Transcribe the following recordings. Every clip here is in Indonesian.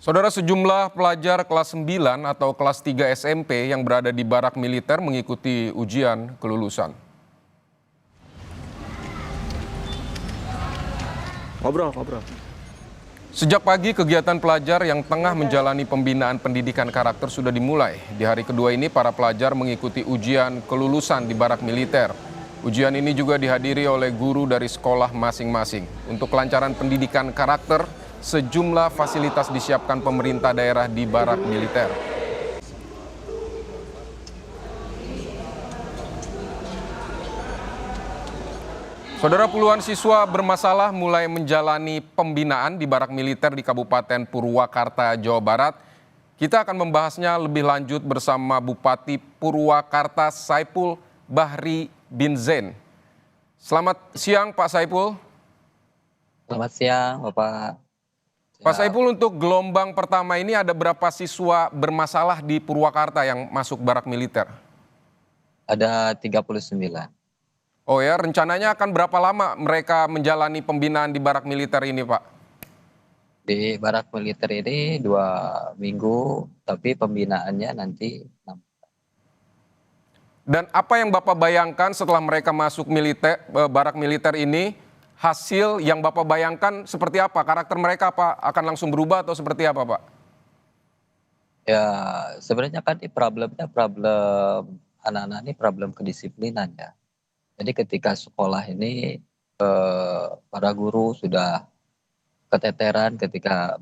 Saudara, sejumlah pelajar kelas 9 atau kelas 3 SMP yang berada di barak militer mengikuti ujian kelulusan. Ngobrol. Sejak pagi, kegiatan pelajar yang tengah menjalani pembinaan pendidikan karakter sudah dimulai. Di hari kedua ini, para pelajar mengikuti ujian kelulusan di barak militer. Ujian ini juga dihadiri oleh guru dari sekolah masing-masing. Untuk kelancaran pendidikan karakter, sejumlah fasilitas disiapkan pemerintah daerah di barak militer. Saudara, puluhan siswa bermasalah mulai menjalani pembinaan di barak militer di Kabupaten Purwakarta, Jawa Barat. Kita akan membahasnya lebih lanjut bersama Bupati Purwakarta Saipul Bahri bin Zain. Selamat siang Pak Saipul. Selamat siang, Bapak. Pak Saipul, untuk gelombang pertama ini ada berapa siswa bermasalah di Purwakarta yang masuk barak militer? Ada 39. Oh ya, rencananya akan berapa lama mereka menjalani pembinaan di barak militer ini, Pak? Di barak militer ini 2 minggu, tapi pembinaannya nanti 6. Dan apa yang Bapak bayangkan setelah mereka masuk barak militer ini, hasil yang Bapak bayangkan seperti apa? Karakter mereka apa akan langsung berubah atau seperti apa, Pak? Ya, sebenarnya kan ini problem anak-anak ini problem kedisiplinan ya. Jadi ketika sekolah ini para guru sudah keteteran ketika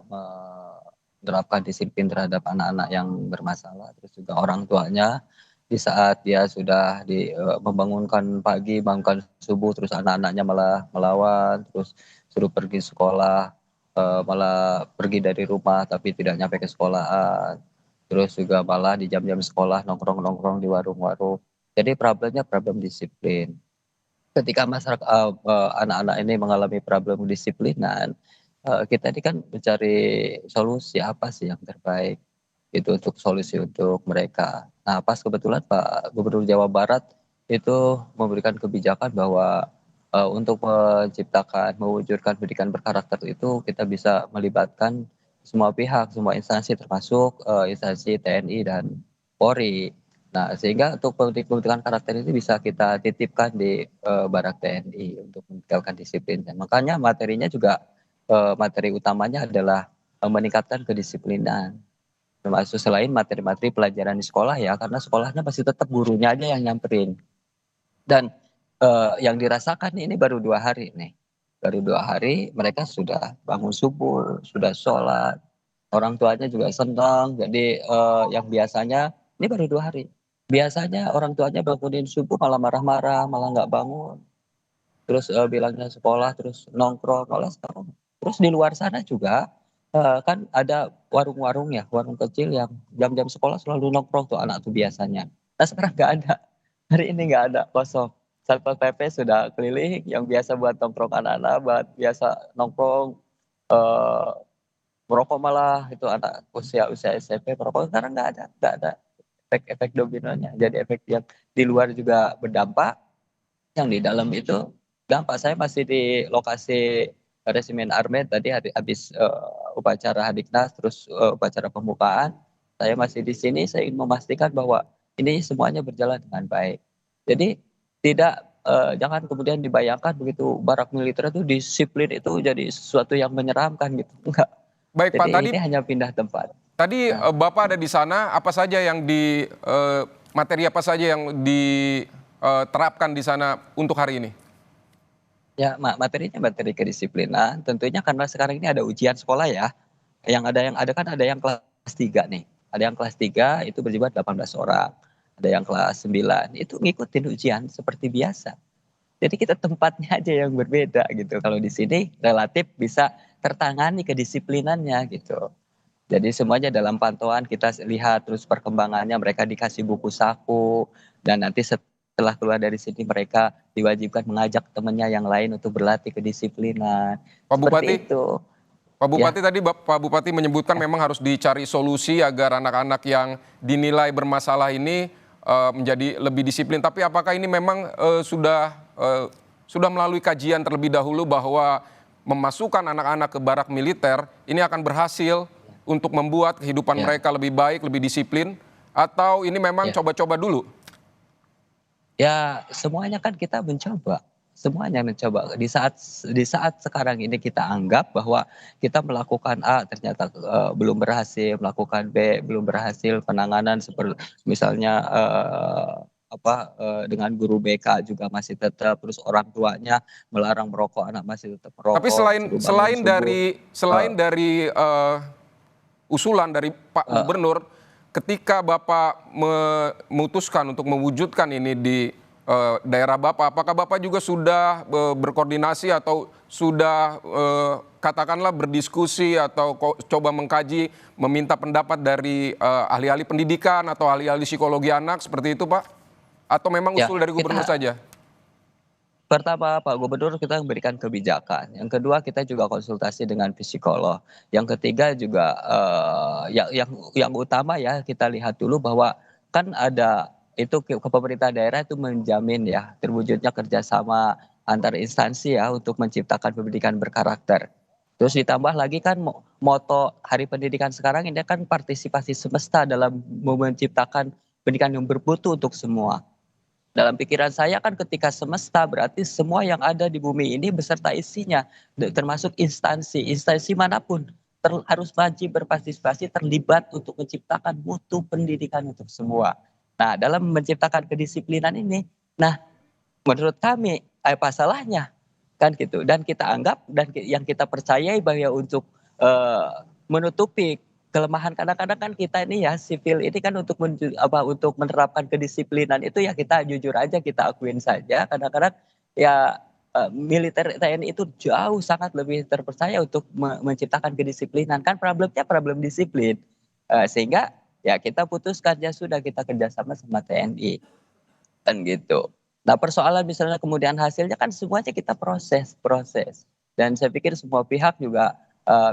menerapkan disiplin terhadap anak-anak yang bermasalah, terus juga orang tuanya di saat dia sudah membangunkan pagi, bangunkan subuh, terus anak-anaknya malah melawan, terus suruh pergi sekolah, malah pergi dari rumah tapi tidak nyampe ke sekolahan, terus juga malah di jam-jam sekolah nongkrong-nongkrong di warung-warung. Jadi problemnya problem disiplin. Ketika anak-anak ini mengalami problem disiplinan, kita ini kan mencari solusi apa sih yang terbaik itu untuk solusi untuk mereka. Nah, pas kebetulan Pak Gubernur Jawa Barat itu memberikan kebijakan bahwa untuk mewujudkan pendidikan berkarakter itu kita bisa melibatkan semua pihak, semua instansi termasuk instansi TNI dan Polri. Nah, sehingga untuk pembentukan karakter ini bisa kita titipkan di barak TNI untuk meningkatkan disiplin. Dan makanya materinya juga materi utamanya adalah meningkatkan kedisiplinan. Termasuk selain materi-materi pelajaran di sekolah ya, karena sekolahnya pasti tetap gurunya aja yang nyamperin. Dan yang dirasakan ini baru 2 hari nih. Baru 2 hari mereka sudah bangun subuh, sudah sholat, orang tuanya juga senang. Jadi yang biasanya ini baru 2 hari. Biasanya orang tuanya bangunin subuh malah marah-marah, malah nggak bangun. Terus bilangnya sekolah, terus nongkrong, malah sekarang. Terus di luar sana juga kan ada warung-warung ya, warung kecil yang jam-jam sekolah selalu nongkrong tuh anak tuh biasanya. Nah sekarang nggak ada, hari ini nggak ada, kosong. Satpol PP sudah keliling, yang biasa buat nongkrong anak-anak, buat biasa nongkrong, eh, merokok malah itu anak usia SMP merokok, sekarang nggak ada efek-efek dominonya. Jadi efek yang di luar juga berdampak, yang di dalam itu dampak. Saya masih di lokasi Resimen Armet tadi habis upacara Hadiknas, terus upacara pembukaan. Saya masih di sini, saya ingin memastikan bahwa ini semuanya berjalan dengan baik. Jadi jangan kemudian dibayangkan begitu barak militer itu disiplin itu jadi sesuatu yang menyeramkan gitu. Enggak. Baik Pak, Jadi ini hanya pindah tempat. tadi Nah, Bapak ada di sana, apa saja yang materi apa saja yang diterapkan di sana untuk hari ini? ya materinya materi kedisiplinan, tentunya karena sekarang ini ada ujian sekolah ya. Yang ada kan ada yang kelas 3 nih. Ada yang kelas 3 itu berjumlah 18 orang. Ada yang kelas 9 itu ngikutin ujian seperti biasa. Jadi kita tempatnya aja yang berbeda gitu. Kalau di sini relatif bisa tertangani kedisiplinannya gitu. Jadi semuanya dalam pantauan kita lihat terus perkembangannya, mereka dikasih buku saku, dan nanti setelah keluar dari sini mereka diwajibkan mengajak temannya yang lain untuk berlatih kedisiplinan. Pak Seperti Bupati, itu. Pak Ya, Bupati tadi Pak Bupati menyebutkan memang harus dicari solusi agar anak-anak yang dinilai bermasalah ini menjadi lebih disiplin. Tapi apakah ini memang sudah melalui kajian terlebih dahulu bahwa memasukkan anak-anak ke barak militer ini akan berhasil untuk membuat kehidupan Ya, mereka lebih baik, lebih disiplin, atau ini memang ya. coba-coba dulu? Ya, semuanya kan kita mencoba, semuanya mencoba. Di saat sekarang ini kita anggap bahwa kita melakukan A ternyata, belum berhasil, melakukan B belum berhasil, penanganan seperti misalnya, dengan guru BK juga masih tetap, terus orang tuanya melarang merokok, anak masih tetap Tapi merokok, selain suruh bangun selain subuh, dari eee selain dari usulan dari Pak eee, Gubernur, ketika Bapak memutuskan untuk mewujudkan ini di daerah Bapak, apakah Bapak juga sudah berkoordinasi atau sudah katakanlah berdiskusi atau coba mengkaji, meminta pendapat dari ahli-ahli pendidikan atau ahli-ahli psikologi anak seperti itu, Pak? Atau memang ya usul dari Gubernur kita saja? pertama, Pak Gubernur kita memberikan kebijakan, yang kedua kita juga konsultasi dengan psikolog, yang ketiga juga, yang utama ya kita lihat dulu bahwa kan ada itu pemerintah daerah itu menjamin ya terwujudnya kerjasama antar instansi ya untuk menciptakan pendidikan berkarakter. Terus ditambah lagi kan moto Hari Pendidikan sekarang ini kan partisipasi semesta dalam menciptakan pendidikan yang bermutu untuk semua. Dalam pikiran saya kan ketika semesta berarti semua yang ada di bumi ini beserta isinya, termasuk instansi, instansi manapun harus wajib berpartisipasi terlibat untuk menciptakan mutu pendidikan untuk semua. Nah, dalam menciptakan kedisiplinan ini, nah menurut kami apa salahnya kan gitu dan kita anggap dan yang kita percayai bahwa untuk, menutupi kelemahan kadang-kadang kan kita ini ya sipil ini kan untuk untuk menerapkan kedisiplinan itu ya kita jujur aja kita akuin saja kadang-kadang ya, militer TNI itu jauh sangat lebih terpercaya untuk menciptakan kedisiplinan kan problemnya problem disiplin, sehingga ya kita putuskan ya sudah kita kerjasama sama TNI. Kan gitu. Nah persoalan misalnya kemudian hasilnya kan semuanya kita proses proses. Dan saya pikir semua pihak juga,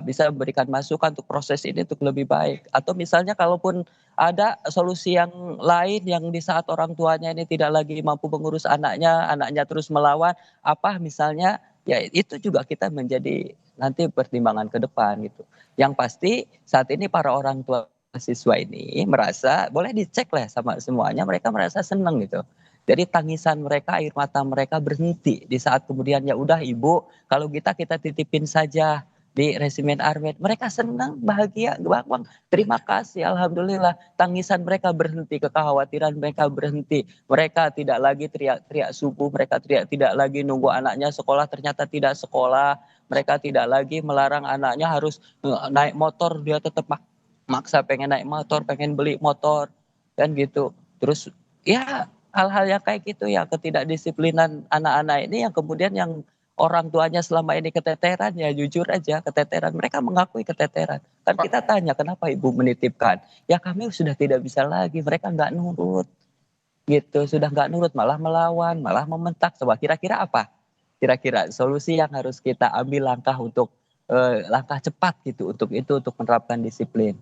bisa memberikan masukan untuk proses ini untuk lebih baik. Atau misalnya kalaupun ada solusi yang lain yang di saat orang tuanya ini tidak lagi mampu mengurus anaknya, anaknya terus melawan, apa misalnya, ya itu juga kita menjadi nanti pertimbangan ke depan gitu. Yang pasti saat ini para orang tua siswa ini merasa boleh dicek lah sama semuanya mereka merasa senang gitu. Jadi tangisan mereka, air mata mereka berhenti di saat kemudian, "Ya udah Ibu, kalau kita titipin saja di resimen armet." Mereka senang, bahagia, Bang, terima kasih, alhamdulillah. Tangisan mereka berhenti, kekhawatiran mereka berhenti. Mereka tidak lagi teriak-teriak subuh, mereka tidak lagi nunggu anaknya sekolah ternyata tidak sekolah, mereka tidak lagi melarang anaknya harus, naik motor, dia tetap maksa pengen naik motor, pengen beli motor, kan gitu. Terus ya hal-hal yang kayak gitu ya, ketidakdisiplinan anak-anak ini yang kemudian yang orang tuanya selama ini keteteran, ya jujur aja keteteran, mereka mengakui keteteran. Kan kita Pak, tanya, "Kenapa Ibu menitipkan?" "Ya kami sudah tidak bisa lagi, mereka nggak nurut." Gitu, sudah nggak nurut, malah melawan, malah membentak. Coba kira-kira apa? Kira-kira solusi yang harus kita ambil langkah untuk, langkah cepat gitu untuk itu, untuk menerapkan disiplin.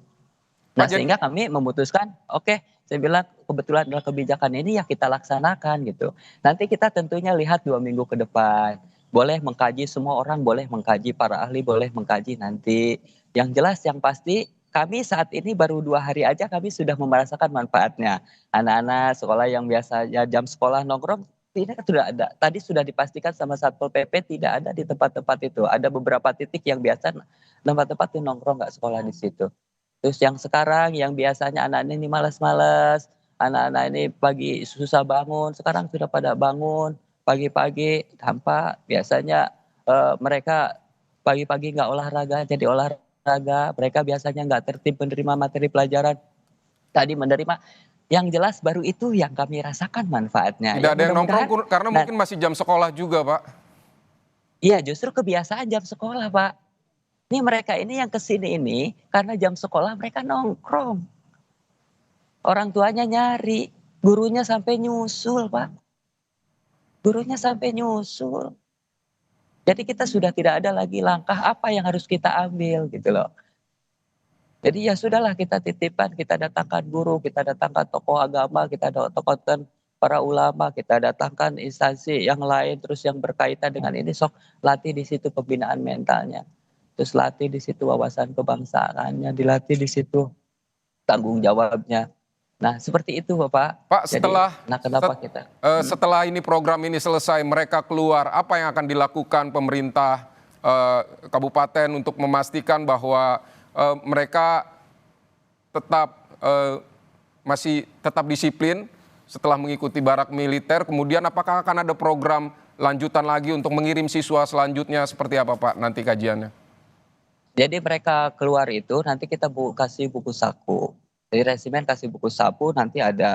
Nah, Pak jadi sehingga kami memutuskan, oke, saya bilang kebetulan adalah kebijakan ini ya kita laksanakan gitu. Nanti kita tentunya lihat 2 minggu ke depan. Boleh mengkaji semua orang boleh mengkaji, para ahli boleh mengkaji nanti. Yang jelas yang pasti kami saat ini baru 2 hari aja kami sudah merasakan manfaatnya. Anak-anak sekolah yang biasanya jam sekolah nongkrong, ini kan sudah ada. Tadi sudah dipastikan sama Satpol PP tidak ada di tempat-tempat itu. Ada beberapa titik yang biasa tempat-tempat tuh nongkrong nggak sekolah di situ. Terus yang sekarang yang biasanya anak-anak ini malas-malas, anak-anak ini pagi susah bangun, sekarang sudah pada bangun pagi-pagi tanpa biasanya, mereka pagi-pagi nggak olahraga jadi olahraga, mereka biasanya nggak tertib menerima materi pelajaran, tadi menerima yang jelas baru itu yang kami rasakan manfaatnya. tidak Ya ada yang nongkrong mudah-mudahan karena nah mungkin masih jam sekolah juga, Pak. iya justru kebiasaan jam sekolah, Pak. Ini mereka ini yang ke sini ini karena jam sekolah mereka nongkrong. Orang tuanya nyari, gurunya sampai nyusul, Pak, gurunya sampai nyusul. Jadi kita sudah tidak ada lagi langkah apa yang harus kita ambil gitu loh. Jadi ya sudahlah kita titipkan, kita datangkan guru, kita datangkan tokoh agama, kita datangkan para ulama, kita datangkan instansi yang lain, terus yang berkaitan dengan ini, sok latih di situ pembinaan mentalnya. Terus latih di situ wawasan kebangsaannya, dilatih di situ tanggung jawabnya. Nah, seperti itu Bapak. Pak, Jadi, nah kenapa kita setelah ini program ini selesai, mereka keluar, apa yang akan dilakukan pemerintah kabupaten untuk memastikan bahwa mereka tetap masih tetap disiplin setelah mengikuti barak militer? Kemudian apakah akan ada program lanjutan lagi untuk mengirim siswa selanjutnya, seperti apa Pak nanti kajiannya? Jadi mereka keluar itu nanti kita kasih buku saku. Jadi resimen kasih buku saku, nanti ada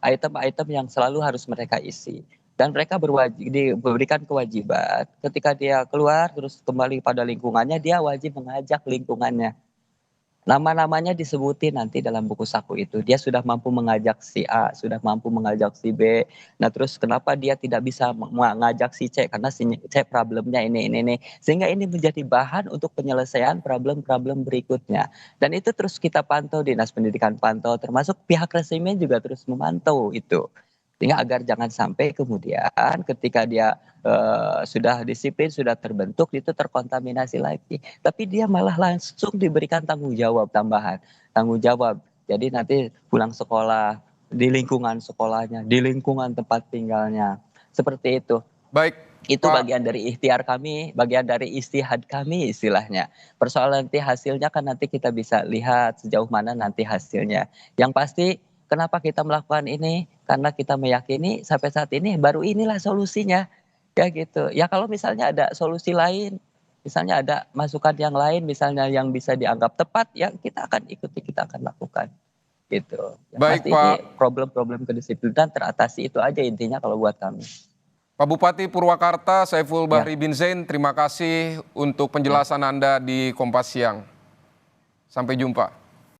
item-item yang selalu harus mereka isi. Dan mereka diberikan kewajiban ketika dia keluar terus kembali pada lingkungannya, dia wajib mengajak lingkungannya. Nama-namanya disebutin nanti dalam buku saku itu. Dia sudah mampu mengajak si A, sudah mampu mengajak si B. Nah, terus kenapa dia tidak bisa mengajak si C? Karena si C problemnya ini. Sehingga ini menjadi bahan untuk penyelesaian problem-problem berikutnya. Dan itu terus kita pantau, Dinas Pendidikan pantau, termasuk pihak resimen juga terus memantau itu. Sehingga agar jangan sampai kemudian ketika dia sudah disiplin, sudah terbentuk, itu terkontaminasi lagi. Tapi dia malah langsung diberikan tanggung jawab tambahan, tanggung jawab. Jadi nanti pulang sekolah, di lingkungan sekolahnya, di lingkungan tempat tinggalnya. Seperti itu. Baik, Itu Pak. bagian dari ikhtiar kami, bagian dari istihad kami istilahnya. Persoalan nanti hasilnya kan nanti kita bisa lihat sejauh mana nanti hasilnya. Yang pasti kenapa kita melakukan ini? Karena kita meyakini sampai saat ini baru inilah solusinya. Ya gitu. Ya kalau misalnya ada solusi lain, misalnya ada masukan yang lain, misalnya yang bisa dianggap tepat, ya kita akan ikuti, kita akan lakukan. Gitu. Yang Baik pasti ini Pak. problem-problem kedisiplinan teratasi, itu aja intinya kalau buat kami. Pak Bupati Purwakarta Saiful Ya, Bahri bin Zain, terima kasih untuk ya. penjelasan Anda di Kompas Siang. Sampai jumpa.